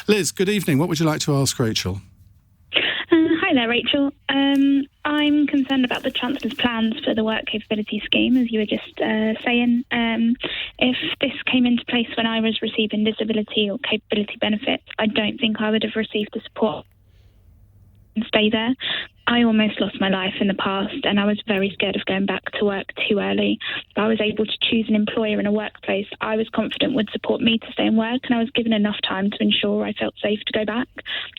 Liz, good evening. What would you like to ask Rachel? Hi there, Rachel. I'm concerned about the Chancellor's plans for the work capability scheme, as you were just saying. If this came into place when I was receiving disability or capability benefits, I don't think I would have received the support and stay there. I almost lost my life in the past, and I was very scared of going back to work too early. But I was able to choose an employer in a workplace I was confident would support me to stay in work, and I was given enough time to ensure I felt safe to go back.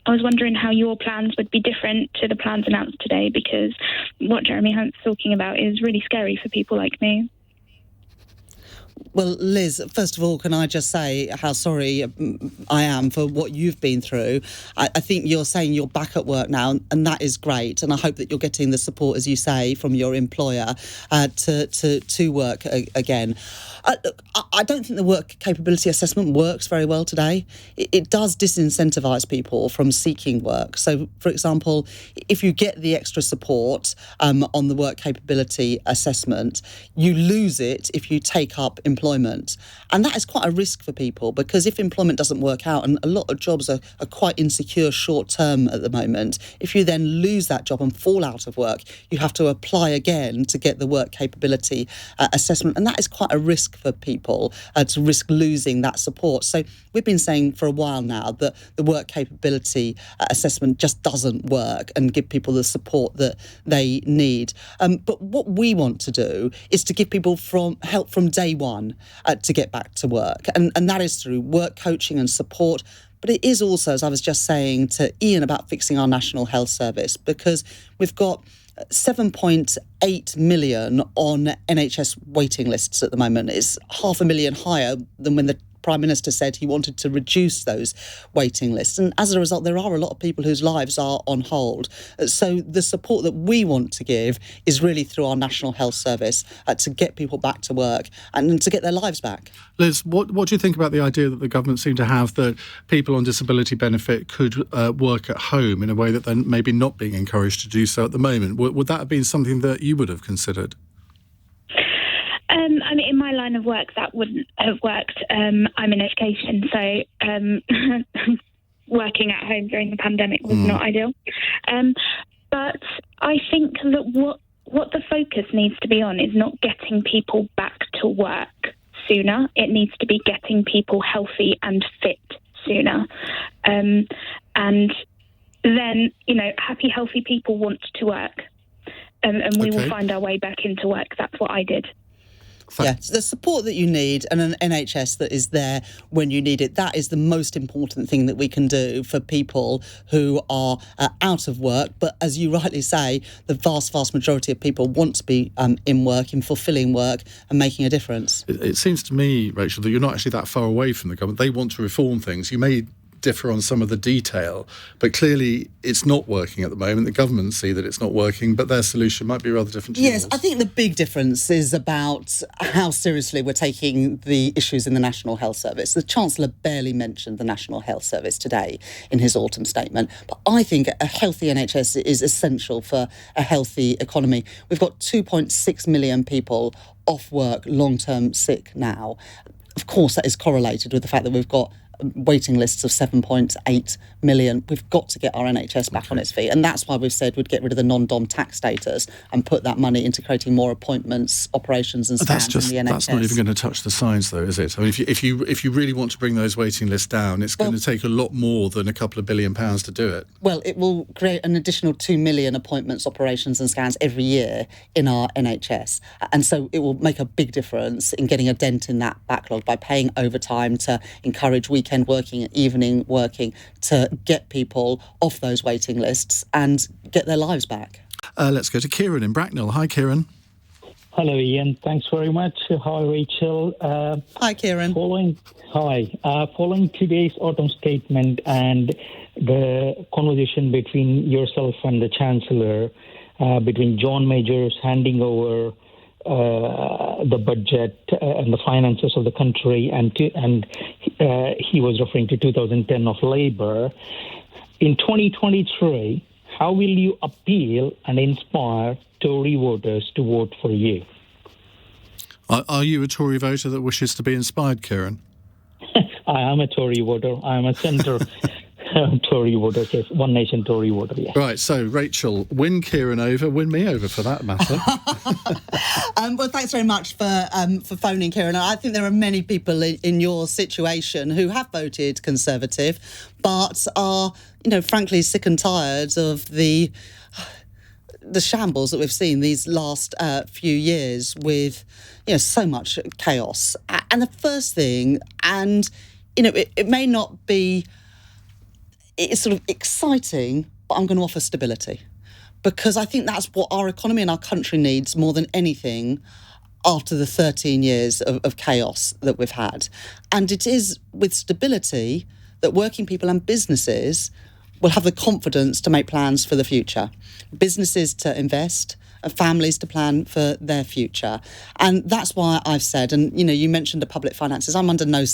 I was wondering how your plans would be different to the plans announced today, because what Jeremy Hunt's talking about is really scary for people like me. Well, Liz, first of all, can I just say how sorry I am for what you've been through? I think you're saying you're back at work now, and that is great. And I hope that you're getting the support, as you say, from your employer to work again. I don't think the work capability assessment works very well today. It does disincentivise people from seeking work. So, for example, if you get the extra support on the work capability assessment, you lose it if you take up employment. And that is quite a risk for people, because if employment doesn't work out, and a lot of jobs are quite insecure short term at the moment, if you then lose that job and fall out of work, you have to apply again to get the work capability assessment. And that is quite a risk for people, to risk losing that support. So we've been saying for a while now that the work capability assessment just doesn't work and give people the support that they need. But what we want to do is to give people help from day one to get back to work. And that is through work coaching and support. But it is also, as I was just saying to Iain, about fixing our National Health Service, because we've got 7.8 million on NHS waiting lists at the moment. It's 500,000 higher than when the Prime Minister said he wanted to reduce those waiting lists. And as a result, there are a lot of people whose lives are on hold. So the support that we want to give is really through our National Health Service to get people back to work and to get their lives back. Liz, what do you think about the idea that the government seem to have that people on disability benefit could work at home in a way that they're maybe not being encouraged to do so at the moment? Would that have been something that you would have considered? I mean, in my line of work, that wouldn't have worked. I'm in education, so working at home during the pandemic was not ideal. But I think that what the focus needs to be on is not getting people back to work sooner. It needs to be getting people healthy and fit sooner. And then, happy, healthy people want to work. And we will find our way back into work. That's what I did. Yes, the support that you need and an NHS that is there when you need it, that is the most important thing that we can do for people who are out of work. But as you rightly say, the vast, vast majority of people want to be in work, in fulfilling work and making a difference. It seems to me, Rachel, that you're not actually that far away from the government. They want to reform things. You may differ on some of the detail, but clearly it's not working at the moment. The government see that it's not working, but their solution might be rather different to yours. Yes, I think the big difference is about how seriously we're taking the issues in the National Health Service. The Chancellor barely mentioned the National Health Service today in his autumn statement, but I think a healthy NHS is essential for a healthy economy. We've got 2.6 million people off work, long-term sick now. Of course, that is correlated with the fact that we've got waiting lists of 7.8 million. We've got to get our NHS back on its feet. And that's why we've said we'd get rid of the non-dom tax status and put that money into creating more appointments, operations and scans in the NHS. That's not even going to touch the science, though, is it? I mean, if you really want to bring those waiting lists down, it's going to take a lot more than a couple of £1 billion to do it. Well, it will create an additional 2 million appointments, operations and scans every year in our NHS. And so it will make a big difference in getting a dent in that backlog by paying overtime to encourage weekend working and evening working to get people off those waiting lists and get their lives back. Let's go to Kieran in Bracknell. Hi, Kieran. Hello, Iain. Thanks very much. Hi, Rachel. Hi, Kieran. Following today's autumn statement and the conversation between yourself and the Chancellor, between John Majors handing over the budget and the finances of the country, and he was referring to 2010 of Labour. In 2023, how will you appeal and inspire Tory voters to vote for you? Are you a Tory voter that wishes to be inspired, Kieran? I am a Tory voter. I am a centre Tory voters, yes. One Nation Tory voter, yes. Right, so Rachel, win Kieran over, win me over for that matter. Well, thanks very much for phoning, Kieran. I think there are many people in your situation who have voted Conservative, but are, frankly, sick and tired of the shambles that we've seen these last few years with, so much chaos. And the first thing, and, it may not be it's sort of exciting, but I'm going to offer stability. Because I think that's what our economy and our country needs more than anything after the 13 years of chaos that we've had. And it is with stability that working people and businesses will have the confidence to make plans for the future. Businesses to invest and families to plan for their future. And that's why I've said, and you mentioned the public finances, I'm under no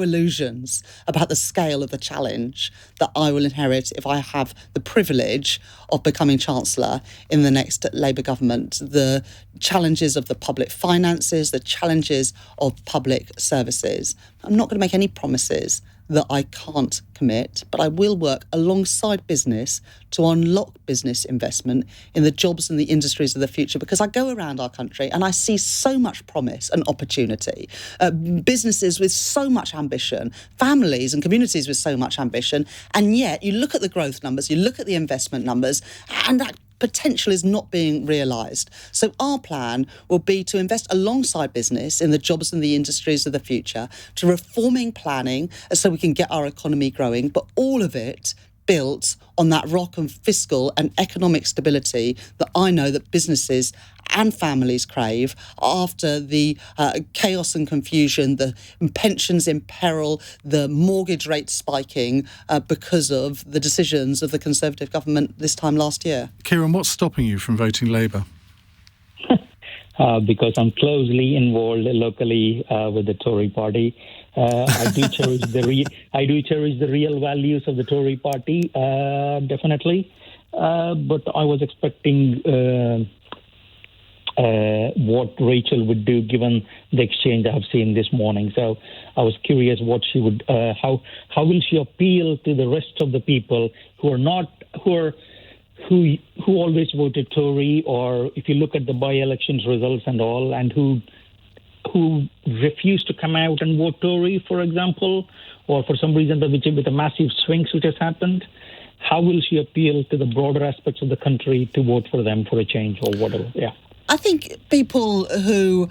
illusions about the scale of the challenge that I will inherit if I have the privilege of becoming Chancellor in the next Labour government. The challenges of the public finances, the challenges of public services. I'm not going to make any promises that I can't commit, but I will work alongside business to unlock business investment in the jobs and the industries of the future, because I go around our country and I see so much promise and opportunity, businesses with so much ambition, families and communities with so much ambition, and yet you look at the growth numbers, you look at the investment numbers, and that potential is not being realised. So our plan will be to invest alongside business in the jobs and the industries of the future, to reforming planning so we can get our economy growing, but all of it built on that rock of fiscal and economic stability that I know that businesses and families crave after the chaos and confusion, the pensions in peril, the mortgage rate spiking because of the decisions of the Conservative government this time last year. Kieran, what's stopping you from voting Labour? Because I'm closely involved locally with the Tory party. I do cherish the real values of the Tory party, definitely. But I was expecting what Rachel would do given the exchange I have seen this morning. So I was curious what she would, how will she appeal to the rest of the people who always voted Tory, or if you look at the by-elections results and all, and who refuse to come out and vote Tory, for example, or for some reason with the massive swings which has happened. How will she appeal to the broader aspects of the country to vote for them for a change or whatever? Yeah. I think people who,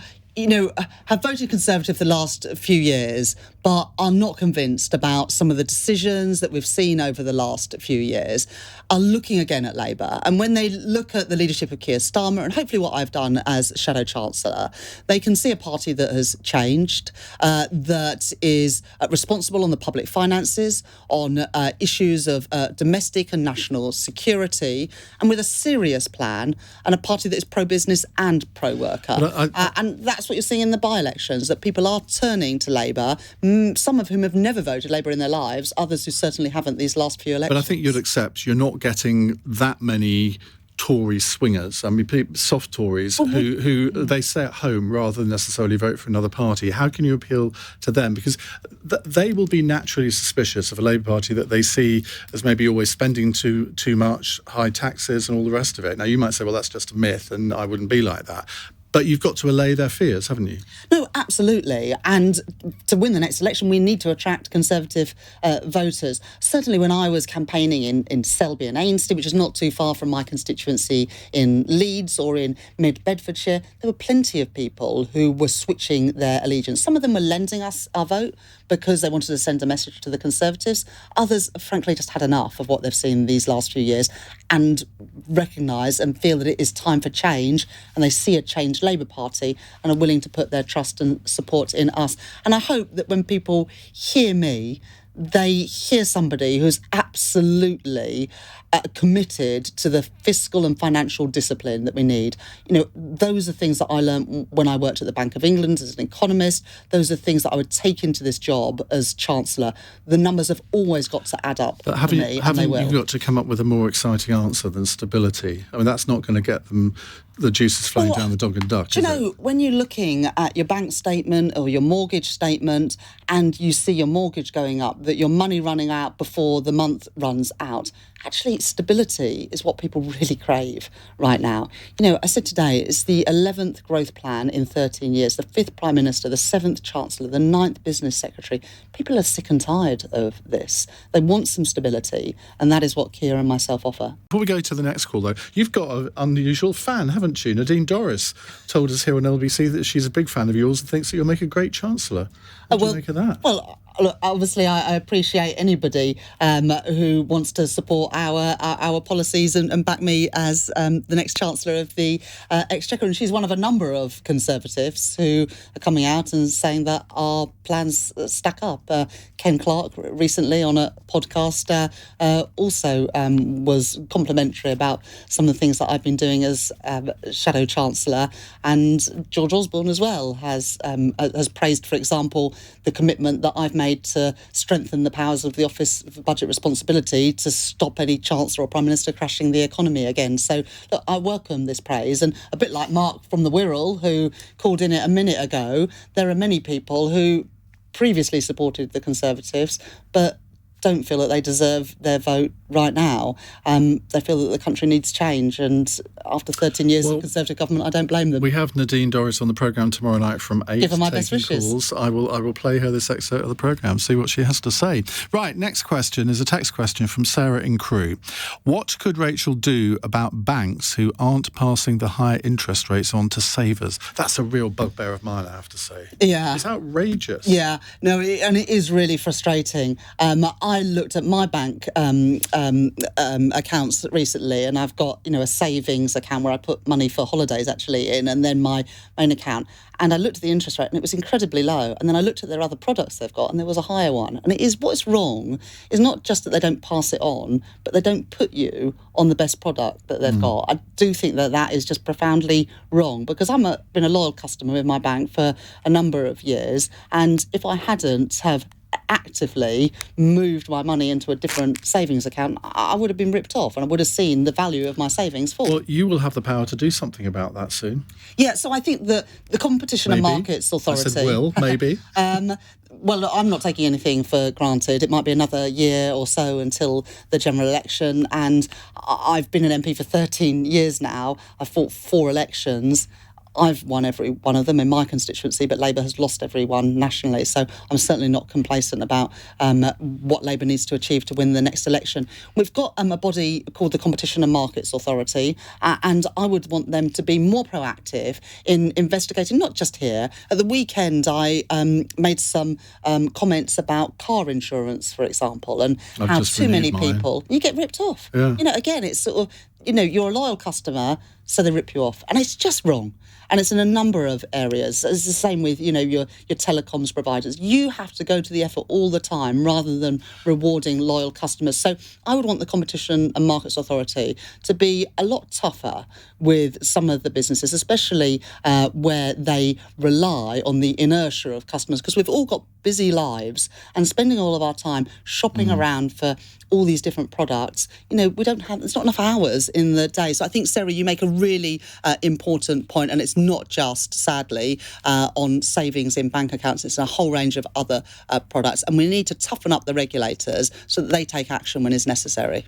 have voted Conservative the last few years, but are not convinced about some of the decisions that we've seen over the last few years, are looking again at Labour. And when they look at the leadership of Keir Starmer, and hopefully what I've done as Shadow Chancellor, they can see a party that has changed, that is responsible on the public finances, on issues of domestic and national security, and with a serious plan, and a party that is pro-business and pro-worker. And that's what you're seeing in the by-elections, that people are turning to Labour, some of whom have never voted Labour in their lives, others who certainly haven't these last few elections. But I think you'd accept you're not getting that many Tory swingers. I mean, soft Tories who they stay at home rather than necessarily vote for another party. How can you appeal to them? Because they will be naturally suspicious of a Labour Party that they see as maybe always spending too much, high taxes and all the rest of it. Now, you might say, well, that's just a myth and I wouldn't be like that. But you've got to allay their fears, haven't you? No, absolutely. And to win the next election, we need to attract Conservative voters. Certainly when I was campaigning in Selby and Ainsty, which is not too far from my constituency in Leeds or in mid-Bedfordshire, there were plenty of people who were switching their allegiance. Some of them were lending us our vote because they wanted to send a message to the Conservatives. Others, frankly, just had enough of what they've seen these last few years and recognise and feel that it is time for change, and they see a changed Labour Party and are willing to put their trust and support in us. And I hope that when people hear me, they hear somebody who's absolutely committed to the fiscal and financial discipline that we need. Those are things that I learned when I worked at the Bank of England as an economist. Those are things that I would take into this job as Chancellor. The numbers have always got to add up. But haven't you got to come up with a more exciting answer than stability? I mean, that's not going to get them the juice is flowing down the dog and duck. Do you know, when you're looking at your bank statement or your mortgage statement and you see your mortgage going up, that your money running out before the month runs out, actually stability is what people really crave right now. You know, I said today, it's the 11th growth plan in 13 years, the 5th Prime Minister, the 7th Chancellor, the 9th Business Secretary. People are sick and tired of this. They want some stability, and that is what Keir and myself offer. Before we go to the next call, though, you've got an unusual fan, haven't you? Nadine Dorries told us here on LBC that she's a big fan of yours and thinks that you'll make a great Chancellor. What do you make of that? Well, look, obviously, I appreciate anybody who wants to support our policies and back me as the next Chancellor of the Exchequer. And she's one of a number of Conservatives who are coming out and saying that our plans stack up. Ken Clarke recently on a podcast also was complimentary about some of the things that I've been doing as Shadow Chancellor. And George Osborne as well has praised, for example, the commitment that I've made to strengthen the powers of the Office for Budget Responsibility to stop any Chancellor or Prime Minister crashing the economy again. So, look, I welcome this praise. And a bit like Mark from the Wirral, who called in it a minute ago, there are many people who previously supported the Conservatives but don't feel that they deserve their vote right now. They feel that the country needs change, and after 13 years of Conservative government, I don't blame them. We have Nadine Dorries on the programme tomorrow night from 8. Give her my best wishes. Calls. I will play her this excerpt of the programme, see what she has to say. Right, next question is a text question from Sarah in Crewe. What could Rachel do about banks who aren't passing the higher interest rates on to savers? That's a real bugbear of mine, I have to say. Yeah. It's outrageous. Yeah, no, and it is really frustrating. I looked at my bank accounts recently, and I've got, a savings account where I put money for holidays actually in, and then my main account. And I looked at the interest rate and it was incredibly low. And then I looked at their other products they've got and there was a higher one. And what's wrong is not just that they don't pass it on, but they don't put you on the best product that they've got. I do think that is just profoundly wrong, because I've been a loyal customer with my bank for a number of years. And if I hadn't have actively moved my money into a different savings account, I would have been ripped off and I would have seen the value of my savings fall. Well, you will have the power to do something about that soon. Yeah, so I think that the Competition and Markets Authority... I said will, maybe. Well, look, I'm not taking anything for granted. It might be another year or so until the general election, and I've been an MP for 13 years now. I've fought 4 elections. I've won every one of them in my constituency, but Labour has lost every one nationally. So I'm certainly not complacent about what Labour needs to achieve to win the next election. We've got a body called the Competition and Markets Authority, and I would want them to be more proactive in investigating, not just here. At the weekend, I made some comments about car insurance, for example, and how too many people... You get ripped off. Yeah. Again, it's sort of... you're a loyal customer, so they rip you off. And it's just wrong. And it's in a number of areas. It's the same with, your telecoms providers. You have to go to the effort all the time rather than rewarding loyal customers. So I would want the Competition and Markets Authority to be a lot tougher with some of the businesses, especially where they rely on the inertia of customers, because we've all got busy lives and spending all of our time shopping around for all these different products. It's not enough hours in the day. So I think, Sarah, you make a really important point, and it's not just, sadly, on savings in bank accounts. It's a whole range of other products, and we need to toughen up the regulators so that they take action when it's necessary.